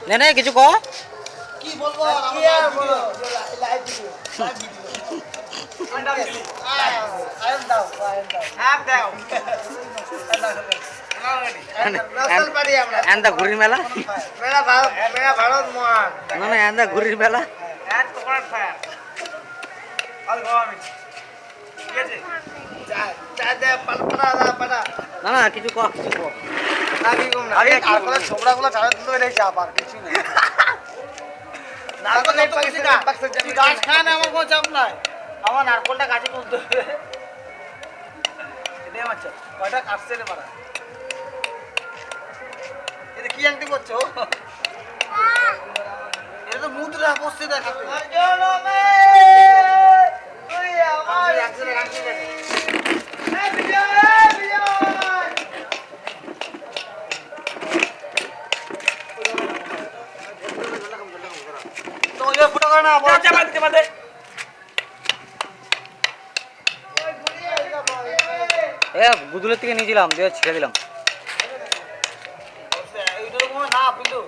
নে নে কিছু কও। কি বলবো লাইভ ভিডিও এন্দা ঘুরির মেলা ভারত মহান না না এন্দা ঘুরির মেলা না না কিছু কও কিছু কও। ছোবড়া গুলো ছাড়া তুলে রেখে চাপ আর কিছু নেই গাছ খান আমার কোনো চাপ নাই আমার নারকলটা গাছে তুলতে হবে কয়টা কাটছে রে মারা এটা কি আংটি করছো এটা তো মুদ্রা বসছে দেখাতে এ গুদুলের থেকে নিয়েছিলাম দিয়ে ছেড়ে দিলাম। না বিন্দু